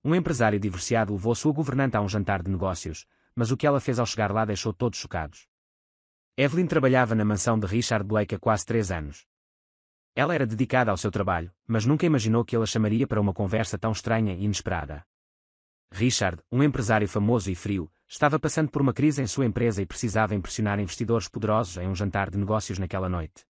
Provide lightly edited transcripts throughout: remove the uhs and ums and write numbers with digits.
um empresário divorciado levou sua governanta a um jantar de negócios, mas o que ela fez ao chegar lá deixou todos chocados. Evelyn trabalhava na mansão de Richard Blake há quase 3 anos. Ela era dedicada ao seu trabalho, mas nunca imaginou que ele a chamaria para uma conversa tão estranha e inesperada. Richard, um empresário famoso e frio, estava passando por uma crise em sua empresa e precisava impressionar investidores poderosos em um jantar de negócios naquela noite.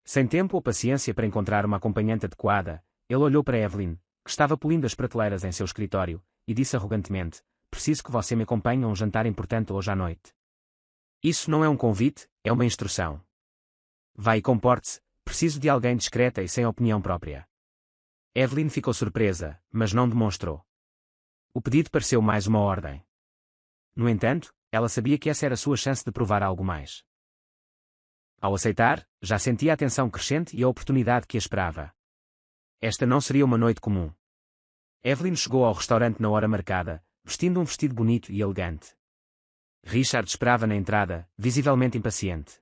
Sem tempo ou paciência para encontrar uma acompanhante adequada, ele olhou para Evelyn, que estava polindo as prateleiras em seu escritório, e disse arrogantemente: "Preciso que você me acompanhe a um jantar importante hoje à noite." "Isso não é um convite, é uma instrução. Vá e comporte-se, preciso de alguém discreta e sem opinião própria." Evelyn ficou surpresa, mas não demonstrou. O pedido pareceu mais uma ordem. No entanto, ela sabia que essa era a sua chance de provar algo mais. Ao aceitar, já sentia a tensão crescente e a oportunidade que a esperava. Esta não seria uma noite comum. Evelyn chegou ao restaurante na hora marcada, vestindo um vestido bonito e elegante. Richard esperava na entrada, visivelmente impaciente.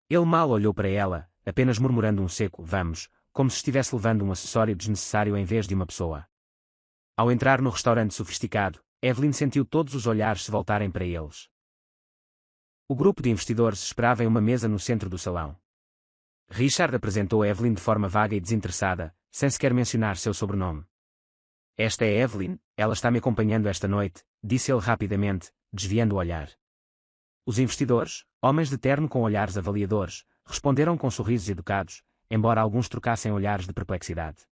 Ele mal olhou para ela, apenas murmurando um seco "vamos", como se estivesse levando um acessório desnecessário em vez de uma pessoa. Ao entrar no restaurante sofisticado, Evelyn sentiu todos os olhares se voltarem para eles. O grupo de investidores esperava em uma mesa no centro do salão. Richard apresentou Evelyn de forma vaga e desinteressada, sem sequer mencionar seu sobrenome. "Esta é Evelyn, ela está me acompanhando esta noite", disse ele rapidamente, desviando o olhar. Os investidores, homens de terno com olhares avaliadores, responderam com sorrisos educados, embora alguns trocassem olhares de perplexidade.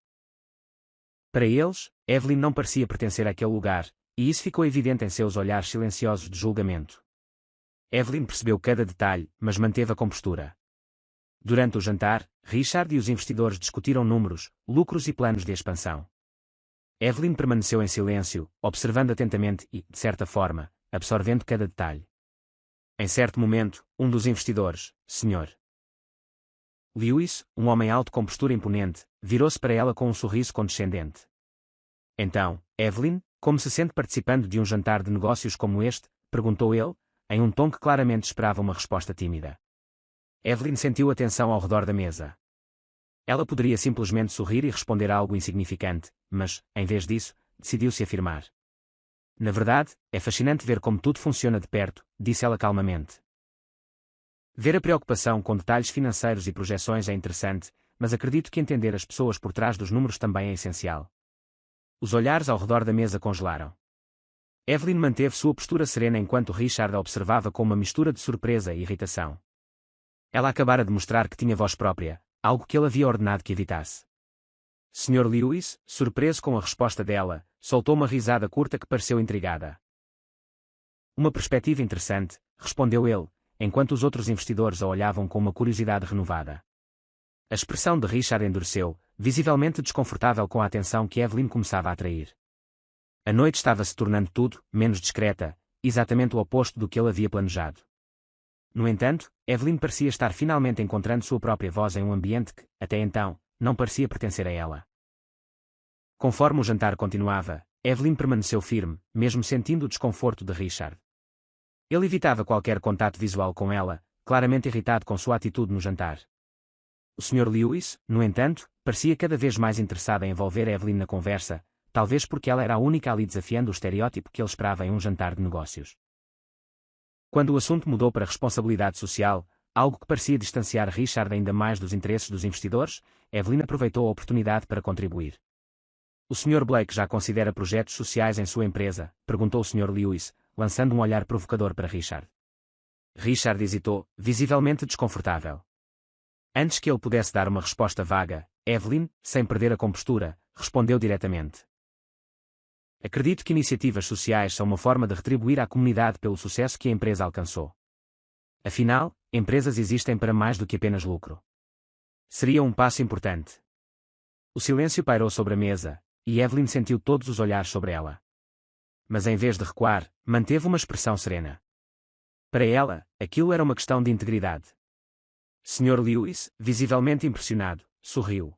Para eles, Evelyn não parecia pertencer àquele lugar, e isso ficou evidente em seus olhares silenciosos de julgamento. Evelyn percebeu cada detalhe, mas manteve a compostura. Durante o jantar, Richard e os investidores discutiram números, lucros e planos de expansão. Evelyn permaneceu em silêncio, observando atentamente e, de certa forma, absorvendo cada detalhe. Em certo momento, um dos investidores, Sr. Lewis, um homem alto com postura imponente, virou-se para ela com um sorriso condescendente. "Então, Evelyn, como se sente participando de um jantar de negócios como este?" perguntou ele, em um tom que claramente esperava uma resposta tímida. Evelyn sentiu a tensão ao redor da mesa. Ela poderia simplesmente sorrir e responder algo insignificante, mas, em vez disso, decidiu-se afirmar. "Na verdade, é fascinante ver como tudo funciona de perto", disse ela calmamente. "Ver a preocupação com detalhes financeiros e projeções é interessante, mas acredito que entender as pessoas por trás dos números também é essencial." Os olhares ao redor da mesa congelaram. Evelyn manteve sua postura serena enquanto Richard a observava com uma mistura de surpresa e irritação. Ela acabara de mostrar que tinha voz própria, algo que ele havia ordenado que evitasse. Sr. Lewis, surpreso com a resposta dela, soltou uma risada curta que pareceu intrigada. "Uma perspectiva interessante", respondeu ele, enquanto os outros investidores a olhavam com uma curiosidade renovada. A expressão de Richard endureceu, visivelmente desconfortável com a atenção que Evelyn começava a atrair. A noite estava se tornando tudo menos discreta, exatamente o oposto do que ele havia planejado. No entanto, Evelyn parecia estar finalmente encontrando sua própria voz em um ambiente que, até então, não parecia pertencer a ela. Conforme o jantar continuava, Evelyn permaneceu firme, mesmo sentindo o desconforto de Richard. Ele evitava qualquer contato visual com ela, claramente irritado com sua atitude no jantar. O Sr. Lewis, no entanto, parecia cada vez mais interessado em envolver Evelyn na conversa, talvez porque ela era a única ali desafiando o estereótipo que ele esperava em um jantar de negócios. Quando o assunto mudou para responsabilidade social, algo que parecia distanciar Richard ainda mais dos interesses dos investidores, Evelyn aproveitou a oportunidade para contribuir. "O Sr. Blake já considera projetos sociais em sua empresa?" perguntou o Sr. Lewis, lançando um olhar provocador para Richard. Richard hesitou, visivelmente desconfortável. Antes que ele pudesse dar uma resposta vaga, Evelyn, sem perder a compostura, respondeu diretamente. "Acredito que iniciativas sociais são uma forma de retribuir à comunidade pelo sucesso que a empresa alcançou. Afinal, empresas existem para mais do que apenas lucro. Seria um passo importante." O silêncio pairou sobre a mesa, e Evelyn sentiu todos os olhares sobre ela. Mas em vez de recuar, manteve uma expressão serena. Para ela, aquilo era uma questão de integridade. Sr. Lewis, visivelmente impressionado, sorriu.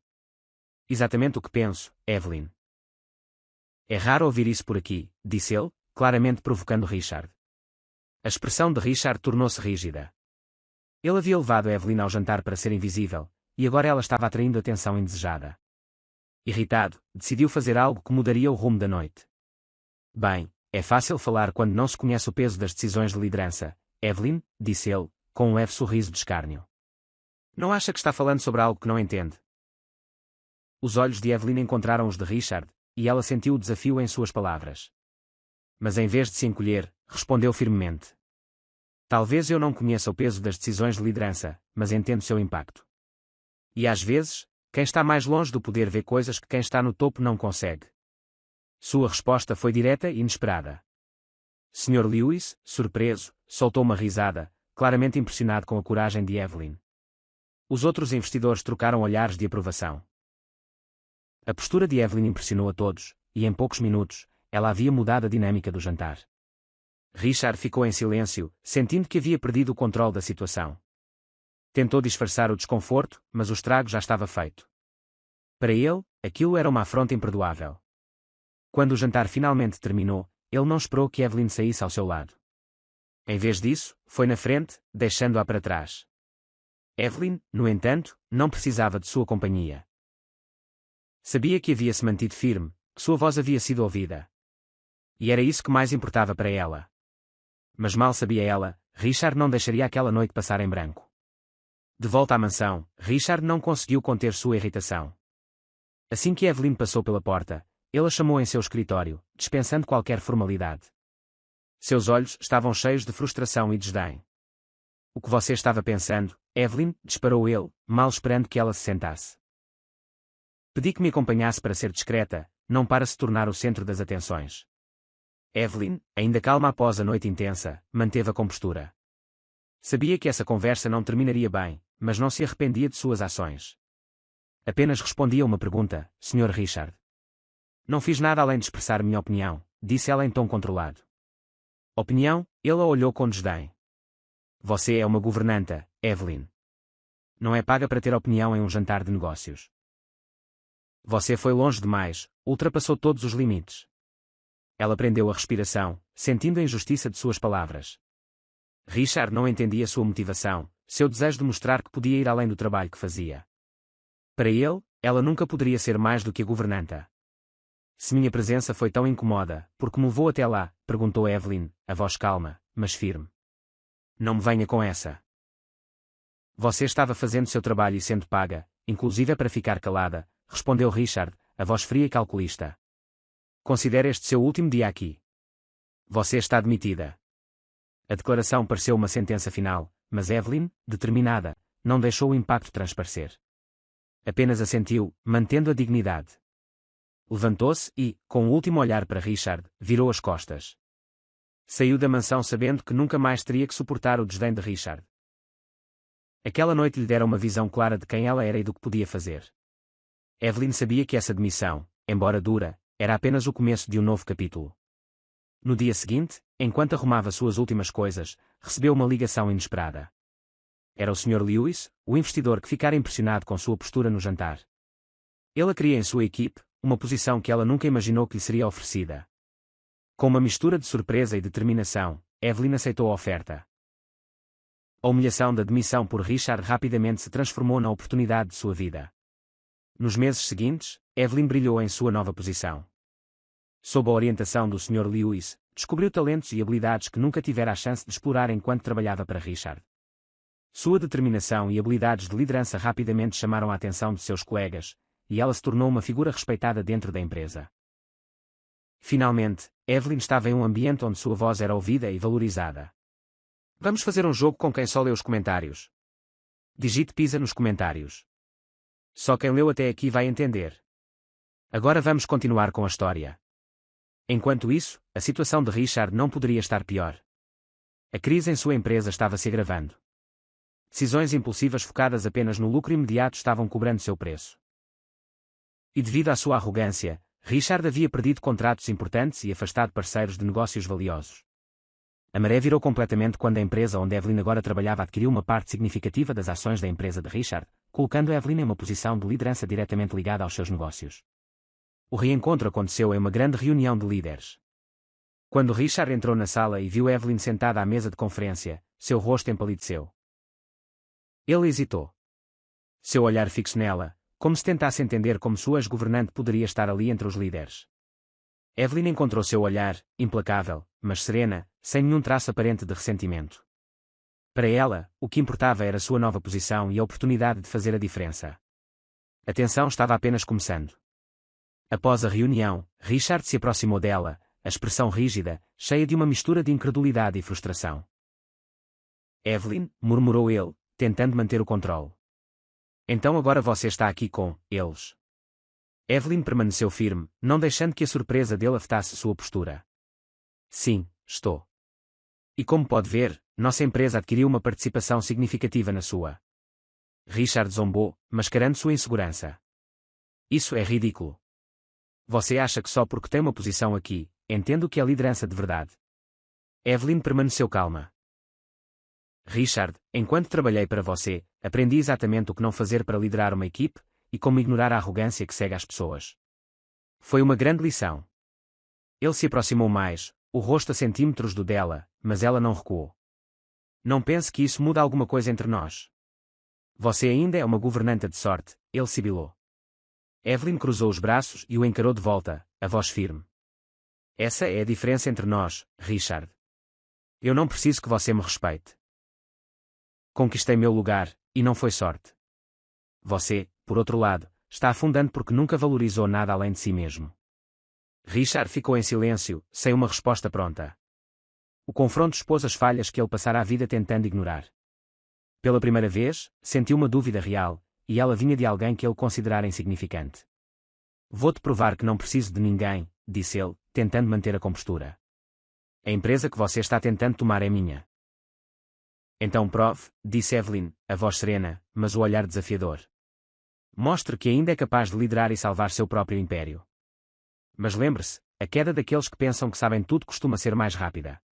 "Exatamente o que penso, Evelyn." "É raro ouvir isso por aqui", disse ele, claramente provocando Richard. A expressão de Richard tornou-se rígida. Ele havia levado Evelyn ao jantar para ser invisível, e agora ela estava atraindo atenção indesejada. Irritado, decidiu fazer algo que mudaria o rumo da noite. Bem, é fácil falar quando não se conhece o peso das decisões de liderança, Evelyn, disse ele, com um leve sorriso de escárnio. Não acha que está falando sobre algo que não entende? Os olhos de Evelyn encontraram os de Richard, e ela sentiu o desafio em suas palavras. Mas em vez de se encolher, respondeu firmemente. Talvez eu não conheça o peso das decisões de liderança, mas entendo seu impacto. E às vezes, quem está mais longe do poder vê coisas que quem está no topo não consegue. Sua resposta foi direta e inesperada. Sr. Lewis, surpreso, soltou uma risada, claramente impressionado com a coragem de Evelyn. Os outros investidores trocaram olhares de aprovação. A postura de Evelyn impressionou a todos, e em poucos minutos, ela havia mudado a dinâmica do jantar. Richard ficou em silêncio, sentindo que havia perdido o controle da situação. Tentou disfarçar o desconforto, mas o estrago já estava feito. Para ele, aquilo era uma afronta imperdoável. Quando o jantar finalmente terminou, ele não esperou que Evelyn saísse ao seu lado. Em vez disso, foi na frente, deixando-a para trás. Evelyn, no entanto, não precisava de sua companhia. Sabia que havia se mantido firme, que sua voz havia sido ouvida. E era isso que mais importava para ela. Mas mal sabia ela, Richard não deixaria aquela noite passar em branco. De volta à mansão, Richard não conseguiu conter sua irritação. Assim que Evelyn passou pela porta, ele a chamou em seu escritório, dispensando qualquer formalidade. Seus olhos estavam cheios de frustração e desdém. O que você estava pensando, Evelyn? Disparou ele, mal esperando que ela se sentasse. Pedi que me acompanhasse para ser discreta, não para se tornar o centro das atenções. Evelyn, ainda calma após a noite intensa, manteve a compostura. Sabia que essa conversa não terminaria bem, mas não se arrependia de suas ações. Apenas respondia a uma pergunta, Sr. Richard. Não fiz nada além de expressar minha opinião, disse ela em tom controlado. Opinião? Ele a olhou com desdém. Você é uma governanta, Evelyn. Não é paga para ter opinião em um jantar de negócios. Você foi longe demais, ultrapassou todos os limites. Ela prendeu a respiração, sentindo a injustiça de suas palavras. Richard não entendia sua motivação, seu desejo de mostrar que podia ir além do trabalho que fazia. Para ele, ela nunca poderia ser mais do que a governanta. Se minha presença foi tão incomoda, por que me levou até lá? Perguntou Evelyn, a voz calma, mas firme. Não me venha com essa. Você estava fazendo seu trabalho e sendo paga, inclusive para ficar calada, respondeu Richard, a voz fria e calculista. Considere este seu último dia aqui. Você está demitida. A declaração pareceu uma sentença final, mas Evelyn, determinada, não deixou o impacto transparecer. Apenas assentiu, mantendo a dignidade. Levantou-se e, com o último olhar para Richard, virou as costas. Saiu da mansão sabendo que nunca mais teria que suportar o desdém de Richard. Aquela noite lhe dera uma visão clara de quem ela era e do que podia fazer. Evelyn sabia que essa demissão, embora dura, era apenas o começo de um novo capítulo. No dia seguinte, enquanto arrumava suas últimas coisas, recebeu uma ligação inesperada. Era o Sr. Lewis, o investidor que ficara impressionado com sua postura no jantar. Ele a queria em sua equipe, uma posição que ela nunca imaginou que lhe seria oferecida. Com uma mistura de surpresa e determinação, Evelyn aceitou a oferta. A humilhação da demissão por Richard rapidamente se transformou na oportunidade de sua vida. Nos meses seguintes, Evelyn brilhou em sua nova posição. Sob a orientação do Sr. Lewis, descobriu talentos e habilidades que nunca tivera a chance de explorar enquanto trabalhava para Richard. Sua determinação e habilidades de liderança rapidamente chamaram a atenção de seus colegas, e ela se tornou uma figura respeitada dentro da empresa. Finalmente, Evelyn estava em um ambiente onde sua voz era ouvida e valorizada. Vamos fazer um jogo com quem só lê os comentários. Digite Pisa nos comentários. Só quem leu até aqui vai entender. Agora vamos continuar com a história. Enquanto isso, a situação de Richard não poderia estar pior. A crise em sua empresa estava se agravando. Decisões impulsivas focadas apenas no lucro imediato estavam cobrando seu preço. E devido à sua arrogância, Richard havia perdido contratos importantes e afastado parceiros de negócios valiosos. A maré virou completamente quando a empresa onde Evelyn agora trabalhava adquiriu uma parte significativa das ações da empresa de Richard, colocando Evelyn em uma posição de liderança diretamente ligada aos seus negócios. O reencontro aconteceu em uma grande reunião de líderes. Quando Richard entrou na sala e viu Evelyn sentada à mesa de conferência, seu rosto empalideceu. Ele hesitou. Seu olhar fixo nela, como se tentasse entender como sua ex-governante poderia estar ali entre os líderes. Evelyn encontrou seu olhar, implacável, mas serena, sem nenhum traço aparente de ressentimento. Para ela, o que importava era sua nova posição e a oportunidade de fazer a diferença. A tensão estava apenas começando. Após a reunião, Richard se aproximou dela, a expressão rígida, cheia de uma mistura de incredulidade e frustração. Evelyn, murmurou ele, tentando manter o controle. Então agora você está aqui com eles. Evelyn permaneceu firme, não deixando que a surpresa dele afetasse sua postura. Sim, estou. E como pode ver, nossa empresa adquiriu uma participação significativa na sua. Richard zombou, mascarando sua insegurança. Isso é ridículo. Você acha que só porque tem uma posição aqui, entendo que é liderança de verdade. Evelyn permaneceu calma. Richard, enquanto trabalhei para você, aprendi exatamente o que não fazer para liderar uma equipe, e como ignorar a arrogância que cega as pessoas. Foi uma grande lição. Ele se aproximou mais, o rosto a centímetros do dela, mas ela não recuou. Não pense que isso muda alguma coisa entre nós. Você ainda é uma governanta de sorte, ele sibilou. Evelyn cruzou os braços e o encarou de volta, a voz firme. Essa é a diferença entre nós, Richard. Eu não preciso que você me respeite. Conquistei meu lugar, e não foi sorte. Você, por outro lado, está afundando porque nunca valorizou nada além de si mesmo. Richard ficou em silêncio, sem uma resposta pronta. O confronto expôs as falhas que ele passara a vida tentando ignorar. Pela primeira vez, sentiu uma dúvida real, e ela vinha de alguém que ele considerara insignificante. Vou-te provar que não preciso de ninguém, disse ele, tentando manter a compostura. A empresa que você está tentando tomar é minha. Então prove, disse Evelyn, a voz serena, mas o olhar desafiador. Mostre que ainda é capaz de liderar e salvar seu próprio império. Mas lembre-se, a queda daqueles que pensam que sabem tudo costuma ser mais rápida.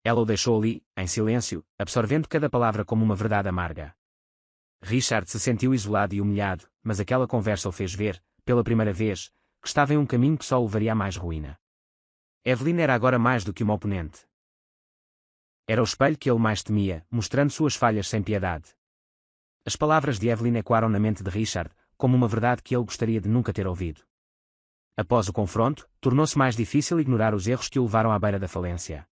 Ela o deixou ali, em silêncio, absorvendo cada palavra como uma verdade amarga. Richard se sentiu isolado e humilhado, mas aquela conversa o fez ver, pela primeira vez, que estava em um caminho que só o levaria a mais ruína. Evelyn era agora mais do que uma oponente. Era o espelho que ele mais temia, mostrando suas falhas sem piedade. As palavras de Evelyn ecoaram na mente de Richard, como uma verdade que ele gostaria de nunca ter ouvido. Após o confronto, tornou-se mais difícil ignorar os erros que o levaram à beira da falência.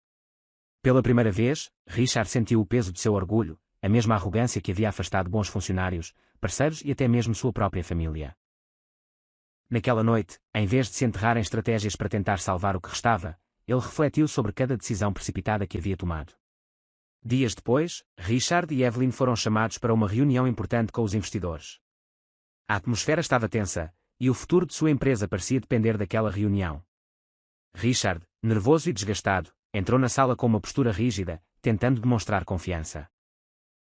Pela primeira vez, Richard sentiu o peso de seu orgulho, a mesma arrogância que havia afastado bons funcionários, parceiros e até mesmo sua própria família. Naquela noite, em vez de se enterrar em estratégias para tentar salvar o que restava, ele refletiu sobre cada decisão precipitada que havia tomado. Dias depois, Richard e Evelyn foram chamados para uma reunião importante com os investidores. A atmosfera estava tensa, e o futuro de sua empresa parecia depender daquela reunião. Richard, nervoso e desgastado, entrou na sala com uma postura rígida, tentando demonstrar confiança.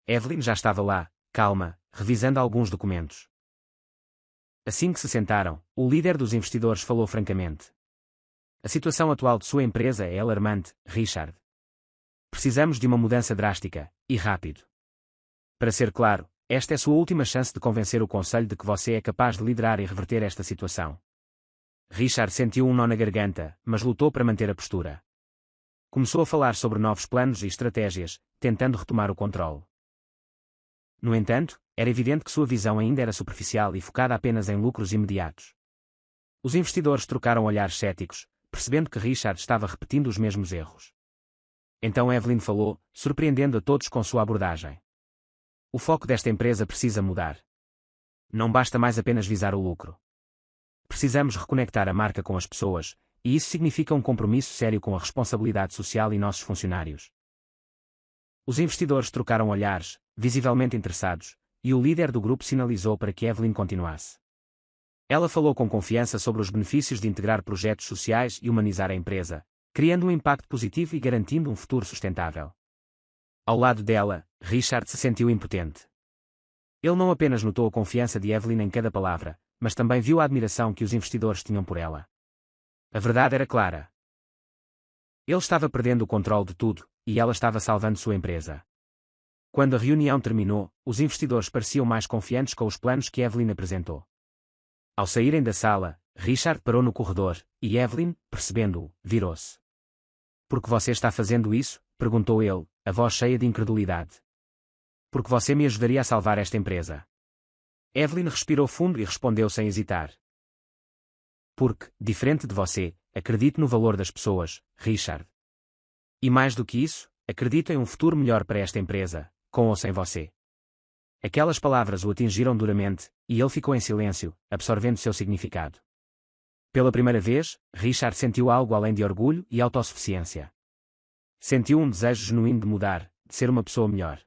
Evelyn já estava lá, calma, revisando alguns documentos. Assim que se sentaram, o líder dos investidores falou francamente. A situação atual de sua empresa é alarmante, Richard. Precisamos de uma mudança drástica, e rápido. Para ser claro, esta é sua última chance de convencer o conselho de que você é capaz de liderar e reverter esta situação. Richard sentiu um nó na garganta, mas lutou para manter a postura. Começou a falar sobre novos planos e estratégias, tentando retomar o controle. No entanto, era evidente que sua visão ainda era superficial e focada apenas em lucros imediatos. Os investidores trocaram olhares céticos, percebendo que Richard estava repetindo os mesmos erros. Então Evelyn falou, surpreendendo a todos com sua abordagem. O foco desta empresa precisa mudar. Não basta mais apenas visar o lucro. Precisamos reconectar a marca com as pessoas, e isso significa um compromisso sério com a responsabilidade social e nossos funcionários. Os investidores trocaram olhares, visivelmente interessados, e o líder do grupo sinalizou para que Evelyn continuasse. Ela falou com confiança sobre os benefícios de integrar projetos sociais e humanizar a empresa, criando um impacto positivo e garantindo um futuro sustentável. Ao lado dela, Richard se sentiu impotente. Ele não apenas notou a confiança de Evelyn em cada palavra, mas também viu a admiração que os investidores tinham por ela. A verdade era clara. Ele estava perdendo o controle de tudo, e ela estava salvando sua empresa. Quando a reunião terminou, os investidores pareciam mais confiantes com os planos que Evelyn apresentou. Ao saírem da sala, Richard parou no corredor, e Evelyn, percebendo-o, virou-se. Por que você está fazendo isso? Perguntou ele, a voz cheia de incredulidade. Porque você me ajudaria a salvar esta empresa. Evelyn respirou fundo e respondeu sem hesitar. Porque, diferente de você, acredito no valor das pessoas, Richard. E mais do que isso, acredito em um futuro melhor para esta empresa, com ou sem você. Aquelas palavras o atingiram duramente, e ele ficou em silêncio, absorvendo seu significado. Pela primeira vez, Richard sentiu algo além de orgulho e autossuficiência. Sentiu um desejo genuíno de mudar, de ser uma pessoa melhor.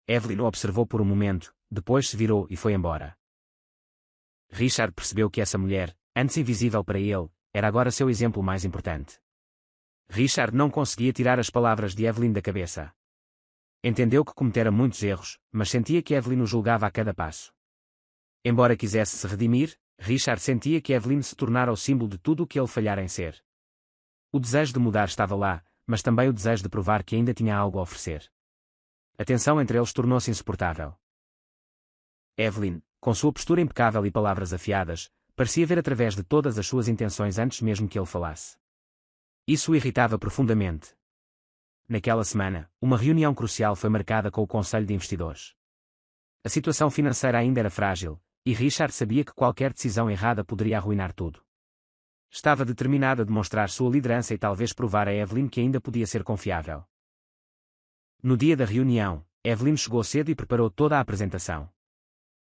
Evelyn o observou por um momento, depois se virou e foi embora. Richard percebeu que essa mulher, antes invisível para ele, era agora seu exemplo mais importante. Richard não conseguia tirar as palavras de Evelyn da cabeça. Entendeu que cometera muitos erros, mas sentia que Evelyn o julgava a cada passo. Embora quisesse se redimir, Richard sentia que Evelyn se tornara o símbolo de tudo o que ele falhara em ser. O desejo de mudar estava lá, mas também o desejo de provar que ainda tinha algo a oferecer. A tensão entre eles tornou-se insuportável. Evelyn, com sua postura impecável e palavras afiadas, parecia ver através de todas as suas intenções antes mesmo que ele falasse. Isso o irritava profundamente. Naquela semana, uma reunião crucial foi marcada com o Conselho de Investidores. A situação financeira ainda era frágil, e Richard sabia que qualquer decisão errada poderia arruinar tudo. Estava determinado a demonstrar sua liderança e talvez provar a Evelyn que ainda podia ser confiável. No dia da reunião, Evelyn chegou cedo e preparou toda a apresentação.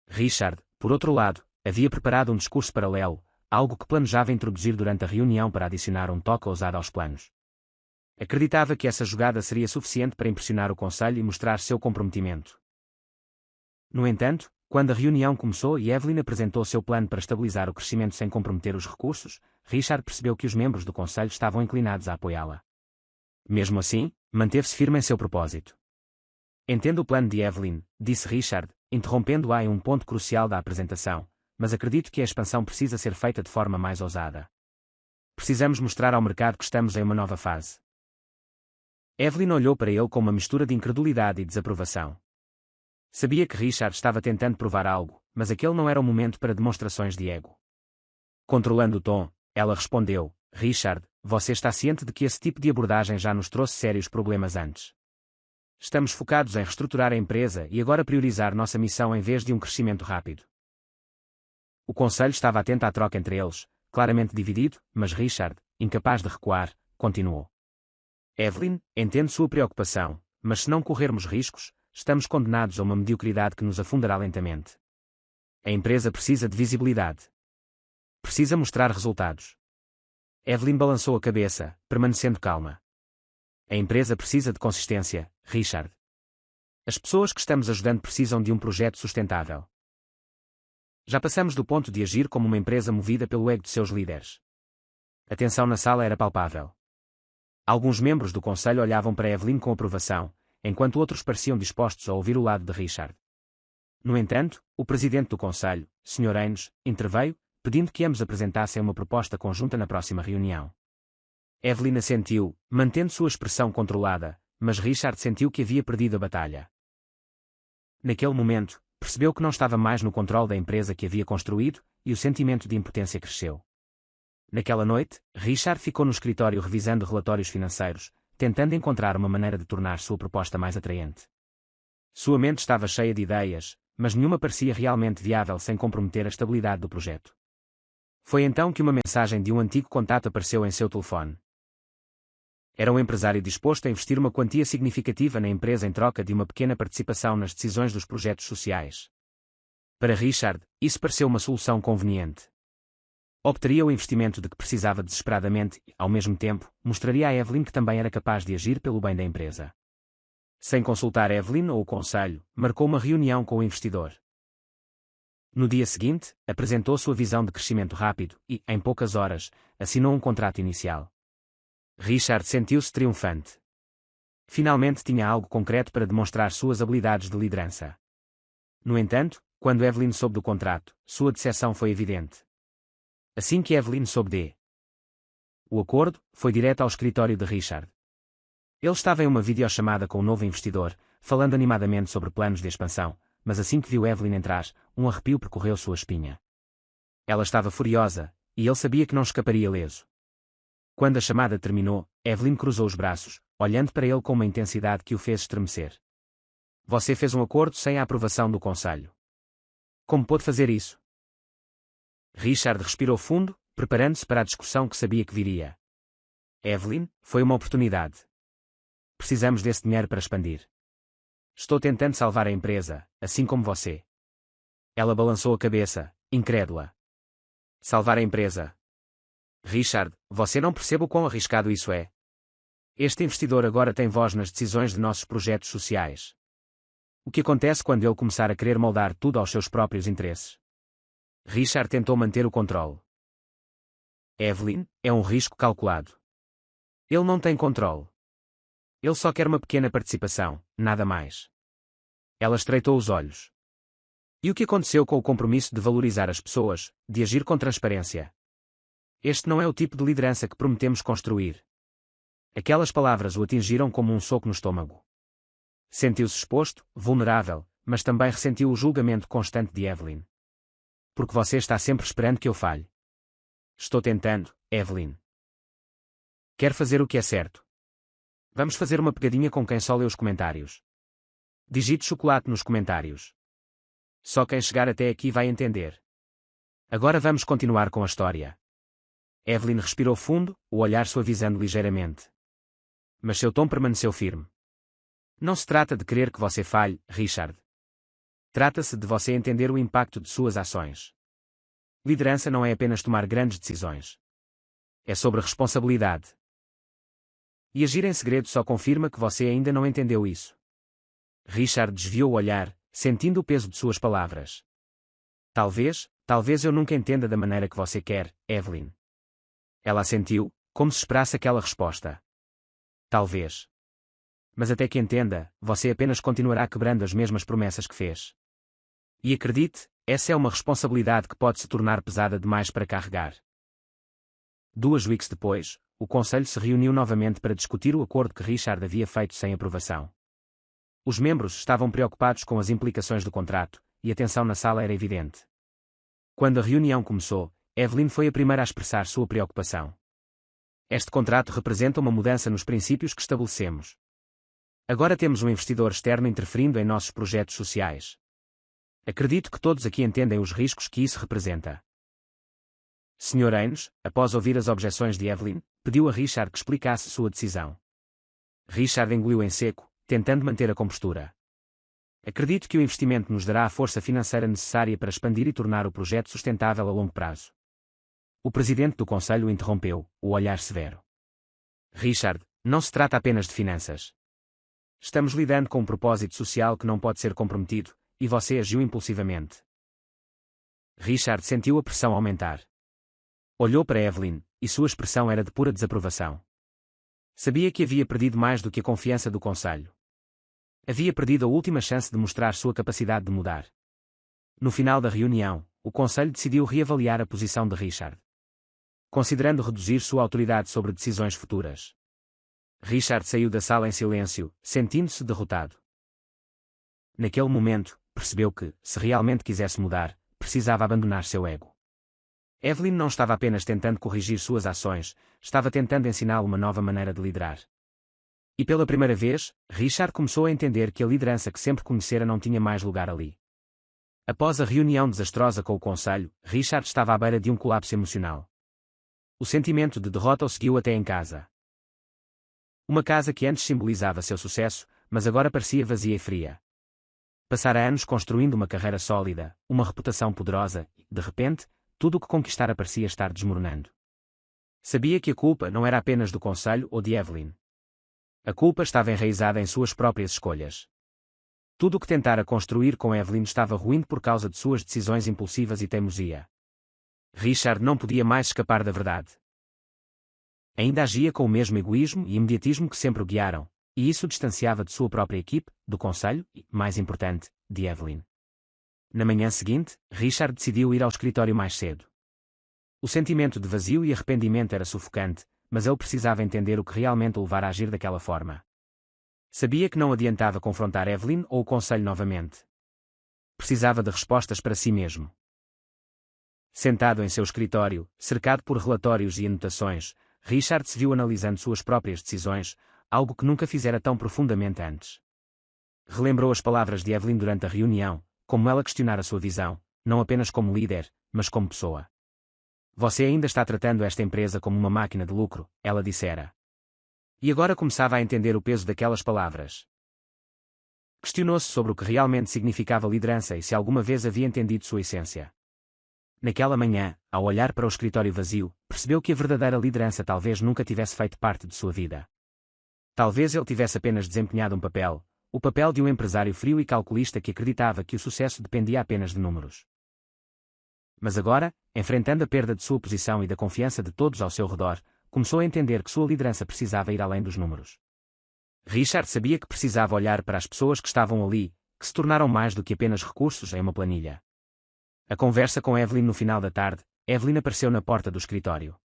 Richard, por outro lado, havia preparado um discurso paralelo, algo que planejava introduzir durante a reunião para adicionar um toque ousado aos planos. Acreditava que essa jogada seria suficiente para impressionar o conselho e mostrar seu comprometimento. No entanto, quando a reunião começou e Evelyn apresentou seu plano para estabilizar o crescimento sem comprometer os recursos, Richard percebeu que os membros do conselho estavam inclinados a apoiá-la. Mesmo assim, manteve-se firme em seu propósito. Entendo o plano de Evelyn, disse Richard, interrompendo-a em um ponto crucial da apresentação, mas acredito que a expansão precisa ser feita de forma mais ousada. Precisamos mostrar ao mercado que estamos em uma nova fase. Evelyn olhou para ele com uma mistura de incredulidade e desaprovação. Sabia que Richard estava tentando provar algo, mas aquele não era o momento para demonstrações de ego. Controlando o tom, ela respondeu: Richard, você está ciente de que esse tipo de abordagem já nos trouxe sérios problemas antes. Estamos focados em reestruturar a empresa e agora priorizar nossa missão em vez de um crescimento rápido. O conselho estava atento à troca entre eles, claramente dividido, mas Richard, incapaz de recuar, continuou. Evelyn, entendo sua preocupação, mas se não corrermos riscos, estamos condenados a uma mediocridade que nos afundará lentamente. A empresa precisa de visibilidade. Precisa mostrar resultados. Evelyn balançou a cabeça, permanecendo calma. A empresa precisa de consistência, Richard. As pessoas que estamos ajudando precisam de um projeto sustentável. Já passamos do ponto de agir como uma empresa movida pelo ego de seus líderes. A tensão na sala era palpável. Alguns membros do conselho olhavam para Evelyn com aprovação, enquanto outros pareciam dispostos a ouvir o lado de Richard. No entanto, o presidente do conselho, Sr. Ames, interveio, pedindo que ambos apresentassem uma proposta conjunta na próxima reunião. Evelyn assentiu, mantendo sua expressão controlada, mas Richard sentiu que havia perdido a batalha. Naquele momento, percebeu que não estava mais no controle da empresa que havia construído, e o sentimento de impotência cresceu. Naquela noite, Richard ficou no escritório revisando relatórios financeiros, tentando encontrar uma maneira de tornar sua proposta mais atraente. Sua mente estava cheia de ideias, mas nenhuma parecia realmente viável sem comprometer a estabilidade do projeto. Foi então que uma mensagem de um antigo contato apareceu em seu telefone. Era um empresário disposto a investir uma quantia significativa na empresa em troca de uma pequena participação nas decisões dos projetos sociais. Para Richard, isso pareceu uma solução conveniente. Obteria o investimento de que precisava desesperadamente e, ao mesmo tempo, mostraria a Evelyn que também era capaz de agir pelo bem da empresa. Sem consultar Evelyn ou o conselho, marcou uma reunião com o investidor. No dia seguinte, apresentou sua visão de crescimento rápido e, em poucas horas, assinou um contrato inicial. Richard sentiu-se triunfante. Finalmente tinha algo concreto para demonstrar suas habilidades de liderança. No entanto, quando Evelyn soube do contrato, sua decepção foi evidente. Assim que Evelyn soube o acordo, foi direto ao escritório de Richard. Ele estava em uma videochamada com o novo investidor, falando animadamente sobre planos de expansão, mas assim que viu Evelyn entrar, um arrepio percorreu sua espinha. Ela estava furiosa, e ele sabia que não escaparia ileso. Quando a chamada terminou, Evelyn cruzou os braços, olhando para ele com uma intensidade que o fez estremecer. Você fez um acordo sem a aprovação do conselho. Como pôde fazer isso? Richard respirou fundo, preparando-se para a discussão que sabia que viria. Evelyn, foi uma oportunidade. Precisamos desse dinheiro para expandir. Estou tentando salvar a empresa, assim como você. Ela balançou a cabeça, incrédula. Salvar a empresa? Richard, você não percebe o quão arriscado isso é. Este investidor agora tem voz nas decisões de nossos projetos sociais. O que acontece quando ele começar a querer moldar tudo aos seus próprios interesses? Richard tentou manter o controle. Evelyn, é um risco calculado. Ele não tem controle. Ele só quer uma pequena participação, nada mais. Ela estreitou os olhos. E o que aconteceu com o compromisso de valorizar as pessoas, de agir com transparência? Este não é o tipo de liderança que prometemos construir. Aquelas palavras o atingiram como um soco no estômago. Sentiu-se exposto, vulnerável, mas também ressentiu o julgamento constante de Evelyn. Porque você está sempre esperando que eu falhe. Estou tentando, Evelyn. Quer fazer o que é certo. Vamos fazer uma pegadinha com quem só lê os comentários. Digite chocolate nos comentários. Só quem chegar até aqui vai entender. Agora vamos continuar com a história. Evelyn respirou fundo, o olhar suavizando ligeiramente. Mas seu tom permaneceu firme. Não se trata de querer que você falhe, Richard. Trata-se de você entender o impacto de suas ações. Liderança não é apenas tomar grandes decisões. É sobre responsabilidade. E agir em segredo só confirma que você ainda não entendeu isso. Richard desviou o olhar, sentindo o peso de suas palavras. Talvez eu nunca entenda da maneira que você quer, Evelyn. Ela assentiu, como se esperasse aquela resposta. Talvez. Mas até que entenda, você apenas continuará quebrando as mesmas promessas que fez. E acredite, essa é uma responsabilidade que pode se tornar pesada demais para carregar. 2 weeks depois, o conselho se reuniu novamente para discutir o acordo que Richard havia feito sem aprovação. Os membros estavam preocupados com as implicações do contrato, e a tensão na sala era evidente. Quando a reunião começou, Evelyn foi a primeira a expressar sua preocupação. Este contrato representa uma mudança nos princípios que estabelecemos. Agora temos um investidor externo interferindo em nossos projetos sociais. Acredito que todos aqui entendem os riscos que isso representa. Sr. Ames, após ouvir as objeções de Evelyn, pediu a Richard que explicasse sua decisão. Richard engoliu em seco, tentando manter a compostura. Acredito que o investimento nos dará a força financeira necessária para expandir e tornar o projeto sustentável a longo prazo. O presidente do conselho o interrompeu, o olhar severo. Richard, não se trata apenas de finanças. Estamos lidando com um propósito social que não pode ser comprometido, e você agiu impulsivamente. Richard sentiu a pressão aumentar. Olhou para Evelyn, e sua expressão era de pura desaprovação. Sabia que havia perdido mais do que a confiança do conselho. Havia perdido a última chance de mostrar sua capacidade de mudar. No final da reunião, o conselho decidiu reavaliar a posição de Richard, considerando reduzir sua autoridade sobre decisões futuras. Richard saiu da sala em silêncio, sentindo-se derrotado. Naquele momento, percebeu que, se realmente quisesse mudar, precisava abandonar seu ego. Evelyn não estava apenas tentando corrigir suas ações, estava tentando ensiná-lo uma nova maneira de liderar. E pela primeira vez, Richard começou a entender que a liderança que sempre conhecera não tinha mais lugar ali. Após a reunião desastrosa com o conselho, Richard estava à beira de um colapso emocional. O sentimento de derrota o seguiu até em casa. Uma casa que antes simbolizava seu sucesso, mas agora parecia vazia e fria. Passara anos construindo uma carreira sólida, uma reputação poderosa, e, de repente, tudo o que conquistara parecia estar desmoronando. Sabia que a culpa não era apenas do conselho ou de Evelyn. A culpa estava enraizada em suas próprias escolhas. Tudo o que tentara construir com Evelyn estava ruindo por causa de suas decisões impulsivas e teimosia. Richard não podia mais escapar da verdade. Ainda agia com o mesmo egoísmo e imediatismo que sempre o guiaram, e isso o distanciava de sua própria equipe, do conselho e, mais importante, de Evelyn. Na manhã seguinte, Richard decidiu ir ao escritório mais cedo. O sentimento de vazio e arrependimento era sufocante, mas ele precisava entender o que realmente o levara a agir daquela forma. Sabia que não adiantava confrontar Evelyn ou o conselho novamente. Precisava de respostas para si mesmo. Sentado em seu escritório, cercado por relatórios e anotações, Richard se viu analisando suas próprias decisões, algo que nunca fizera tão profundamente antes. Relembrou as palavras de Evelyn durante a reunião, como ela questionara sua visão, não apenas como líder, mas como pessoa. Você ainda está tratando esta empresa como uma máquina de lucro, ela dissera. E agora começava a entender o peso daquelas palavras. Questionou-se sobre o que realmente significava liderança e se alguma vez havia entendido sua essência. Naquela manhã, ao olhar para o escritório vazio, percebeu que a verdadeira liderança talvez nunca tivesse feito parte de sua vida. Talvez ele tivesse apenas desempenhado um papel, o papel de um empresário frio e calculista que acreditava que o sucesso dependia apenas de números. Mas agora, enfrentando a perda de sua posição e da confiança de todos ao seu redor, começou a entender que sua liderança precisava ir além dos números. Richard sabia que precisava olhar para as pessoas que estavam ali, que se tornaram mais do que apenas recursos em uma planilha. A conversa com Evelyn no final da tarde, Evelyn apareceu na porta do escritório.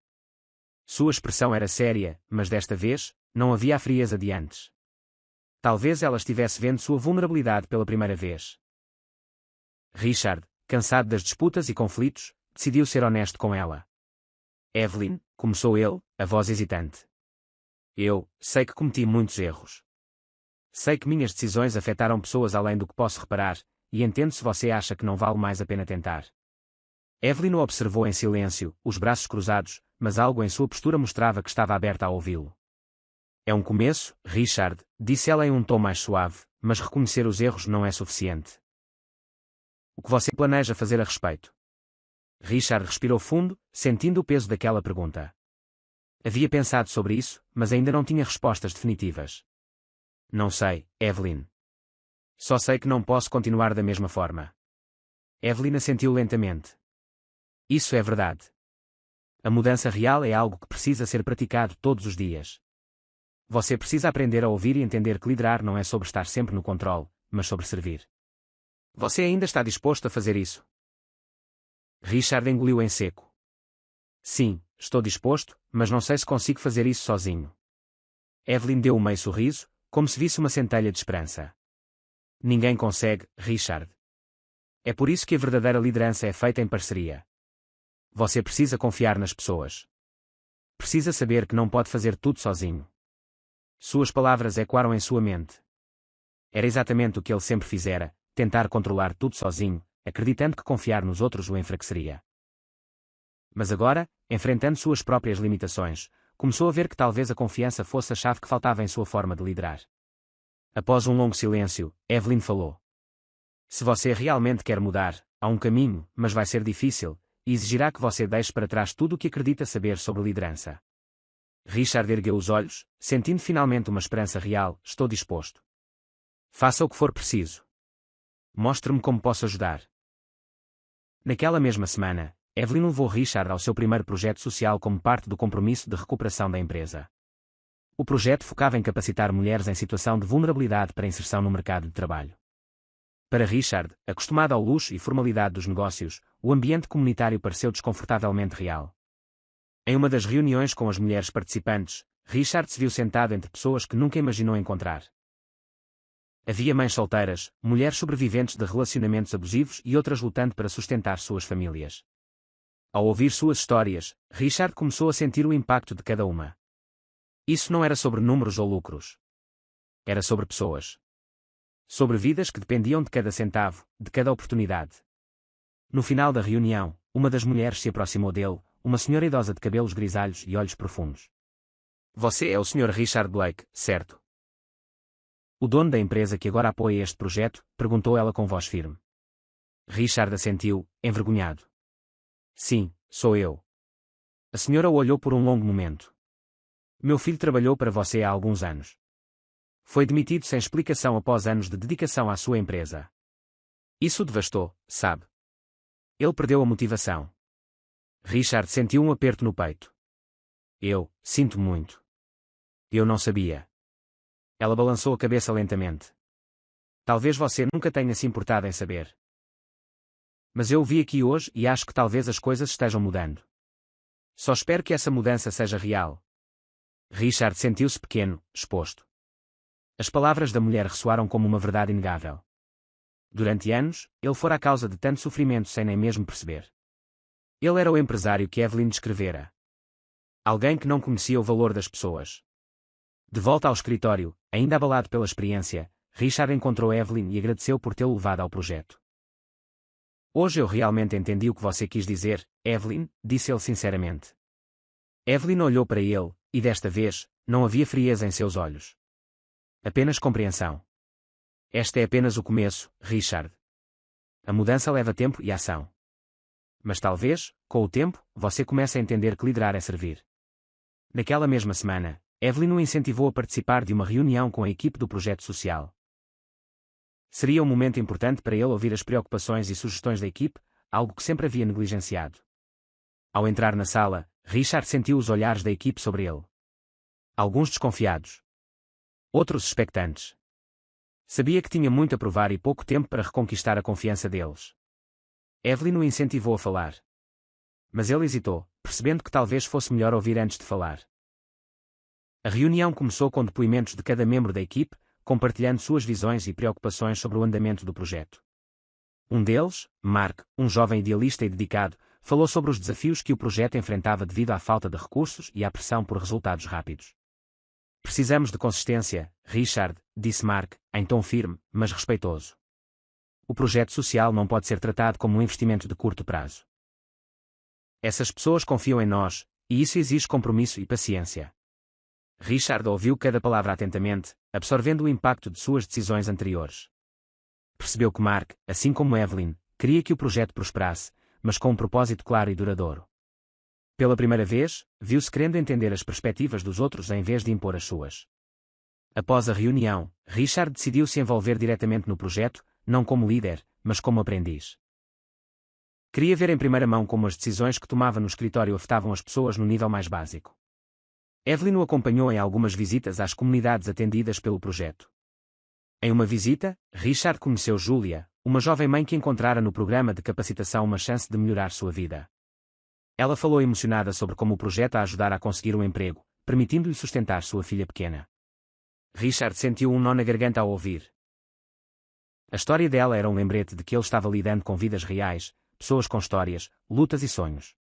Sua expressão era séria, mas desta vez, não havia a frieza de antes. Talvez ela estivesse vendo sua vulnerabilidade pela primeira vez. Richard, cansado das disputas e conflitos, decidiu ser honesto com ela. Evelyn, começou ele, a voz hesitante. Eu sei que cometi muitos erros. Sei que minhas decisões afetaram pessoas além do que posso reparar, e entendo se você acha que não vale mais a pena tentar. Evelyn o observou em silêncio, os braços cruzados, mas algo em sua postura mostrava que estava aberta a ouvi-lo. É um começo, Richard, disse ela em um tom mais suave, mas reconhecer os erros não é suficiente. O que você planeja fazer a respeito? Richard respirou fundo, sentindo o peso daquela pergunta. Havia pensado sobre isso, mas ainda não tinha respostas definitivas. Não sei, Evelyn. Só sei que não posso continuar da mesma forma. Evelyn assentiu lentamente. Isso é verdade. A mudança real é algo que precisa ser praticado todos os dias. Você precisa aprender a ouvir e entender que liderar não é sobre estar sempre no controle, mas sobre servir. Você ainda está disposto a fazer isso? Richard engoliu em seco. Sim, estou disposto, mas não sei se consigo fazer isso sozinho. Evelyn deu um meio sorriso, como se visse uma centelha de esperança. Ninguém consegue, Richard. É por isso que a verdadeira liderança é feita em parceria. Você precisa confiar nas pessoas. Precisa saber que não pode fazer tudo sozinho. Suas palavras ecoaram em sua mente. Era exatamente o que ele sempre fizera, tentar controlar tudo sozinho, acreditando que confiar nos outros o enfraqueceria. Mas agora, enfrentando suas próprias limitações, começou a ver que talvez a confiança fosse a chave que faltava em sua forma de liderar. Após um longo silêncio, Evelyn falou. Se você realmente quer mudar, há um caminho, mas vai ser difícil, e exigirá que você deixe para trás tudo o que acredita saber sobre liderança. Richard ergueu os olhos, sentindo finalmente uma esperança real. Estou disposto. Faça o que for preciso. Mostre-me como posso ajudar. Naquela mesma semana, Evelyn levou Richard ao seu primeiro projeto social como parte do compromisso de recuperação da empresa. O projeto focava em capacitar mulheres em situação de vulnerabilidade para inserção no mercado de trabalho. Para Richard, acostumado ao luxo e formalidade dos negócios, o ambiente comunitário pareceu desconfortavelmente real. Em uma das reuniões com as mulheres participantes, Richard se viu sentado entre pessoas que nunca imaginou encontrar. Havia mães solteiras, mulheres sobreviventes de relacionamentos abusivos e outras lutando para sustentar suas famílias. Ao ouvir suas histórias, Richard começou a sentir o impacto de cada uma. Isso não era sobre números ou lucros. Era sobre pessoas. Sobre vidas que dependiam de cada centavo, de cada oportunidade. No final da reunião, uma das mulheres se aproximou dele, uma senhora idosa de cabelos grisalhos e olhos profundos. Você é o Sr. Richard Blake, certo? O dono da empresa que agora apoia este projeto, perguntou ela com voz firme. Richard assentiu, envergonhado. Sim, sou eu. A senhora o olhou por um longo momento. Meu filho trabalhou para você há alguns anos. Foi demitido sem explicação após anos de dedicação à sua empresa. Isso o devastou, sabe? Ele perdeu a motivação. Richard sentiu um aperto no peito. Eu sinto muito. Eu não sabia. Ela balançou a cabeça lentamente. Talvez você nunca tenha se importado em saber. Mas eu o vi aqui hoje e acho que talvez as coisas estejam mudando. Só espero que essa mudança seja real. Richard sentiu-se pequeno, exposto. As palavras da mulher ressoaram como uma verdade inegável. Durante anos, ele fora a causa de tanto sofrimento sem nem mesmo perceber. Ele era o empresário que Evelyn descrevera. Alguém que não conhecia o valor das pessoas. De volta ao escritório, ainda abalado pela experiência, Richard encontrou Evelyn e agradeceu por tê-lo levado ao projeto. Hoje eu realmente entendi o que você quis dizer, Evelyn, disse ele sinceramente. Evelyn olhou para ele, e desta vez, não havia frieza em seus olhos. Apenas compreensão. Este é apenas o começo, Richard. A mudança leva tempo e ação. Mas talvez, com o tempo, você comece a entender que liderar é servir. Naquela mesma semana, Evelyn o incentivou a participar de uma reunião com a equipe do projeto social. Seria um momento importante para ele ouvir as preocupações e sugestões da equipe, algo que sempre havia negligenciado. Ao entrar na sala, Richard sentiu os olhares da equipe sobre ele. Alguns desconfiados. Outros expectantes. Sabia que tinha muito a provar e pouco tempo para reconquistar a confiança deles. Evelyn o incentivou a falar. Mas ele hesitou, percebendo que talvez fosse melhor ouvir antes de falar. A reunião começou com depoimentos de cada membro da equipe, compartilhando suas visões e preocupações sobre o andamento do projeto. Um deles, Mark, um jovem idealista e dedicado, falou sobre os desafios que o projeto enfrentava devido à falta de recursos e à pressão por resultados rápidos. Precisamos de consistência, Richard, disse Mark, em tom firme, mas respeitoso. O projeto social não pode ser tratado como um investimento de curto prazo. Essas pessoas confiam em nós, e isso exige compromisso e paciência. Richard ouviu cada palavra atentamente, absorvendo o impacto de suas decisões anteriores. Percebeu que Mark, assim como Evelyn, queria que o projeto prosperasse, mas com um propósito claro e duradouro. Pela primeira vez, viu-se querendo entender as perspectivas dos outros em vez de impor as suas. Após a reunião, Richard decidiu se envolver diretamente no projeto, não como líder, mas como aprendiz. Queria ver em primeira mão como as decisões que tomava no escritório afetavam as pessoas no nível mais básico. Evelyn o acompanhou em algumas visitas às comunidades atendidas pelo projeto. Em uma visita, Richard conheceu Julia, uma jovem mãe que encontrara no programa de capacitação uma chance de melhorar sua vida. Ela falou emocionada sobre como o projeto a ajudara a conseguir um emprego, permitindo-lhe sustentar sua filha pequena. Richard sentiu um nó na garganta ao ouvir. A história dela era um lembrete de que ele estava lidando com vidas reais, pessoas com histórias, lutas e sonhos.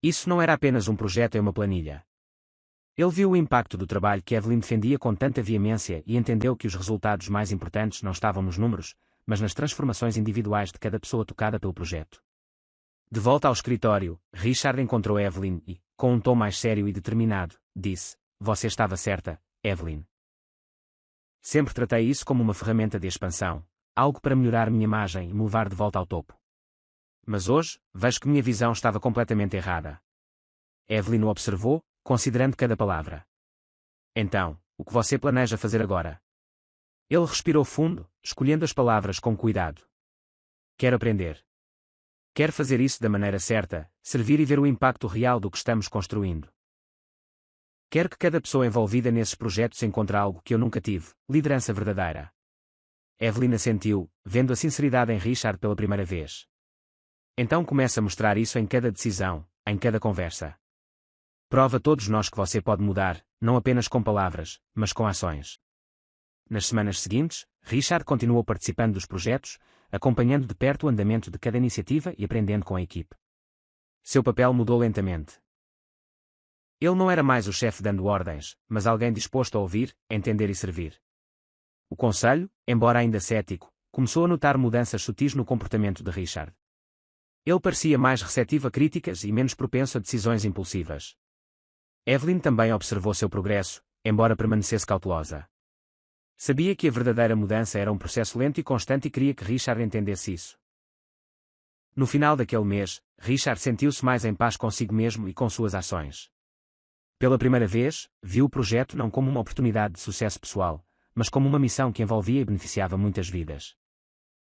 Isso não era apenas um projeto em uma planilha. Ele viu o impacto do trabalho que Evelyn defendia com tanta veemência e entendeu que os resultados mais importantes não estavam nos números, mas nas transformações individuais de cada pessoa tocada pelo projeto. De volta ao escritório, Richard encontrou Evelyn e, com um tom mais sério e determinado, disse: "Você estava certa, Evelyn. Sempre tratei isso como uma ferramenta de expansão, algo para melhorar minha imagem e me levar de volta ao topo. Mas hoje, vejo que minha visão estava completamente errada." Evelyn o observou, considerando cada palavra. "Então, o que você planeja fazer agora?" Ele respirou fundo, escolhendo as palavras com cuidado. "Quero aprender. Quero fazer isso da maneira certa, servir e ver o impacto real do que estamos construindo. Quero que cada pessoa envolvida nesses projetos encontre algo que eu nunca tive, liderança verdadeira." Evelyn assentiu, vendo a sinceridade em Richard pela primeira vez. "Então comece a mostrar isso em cada decisão, em cada conversa. Prova a todos nós que você pode mudar, não apenas com palavras, mas com ações." Nas semanas seguintes, Richard continuou participando dos projetos, acompanhando de perto o andamento de cada iniciativa e aprendendo com a equipe. Seu papel mudou lentamente. Ele não era mais o chefe dando ordens, mas alguém disposto a ouvir, entender e servir. O conselho, embora ainda cético, começou a notar mudanças sutis no comportamento de Richard. Ele parecia mais receptivo a críticas e menos propenso a decisões impulsivas. Evelyn também observou seu progresso, embora permanecesse cautelosa. Sabia que a verdadeira mudança era um processo lento e constante e queria que Richard entendesse isso. No final daquele mês, Richard sentiu-se mais em paz consigo mesmo e com suas ações. Pela primeira vez, viu o projeto não como uma oportunidade de sucesso pessoal, mas como uma missão que envolvia e beneficiava muitas vidas.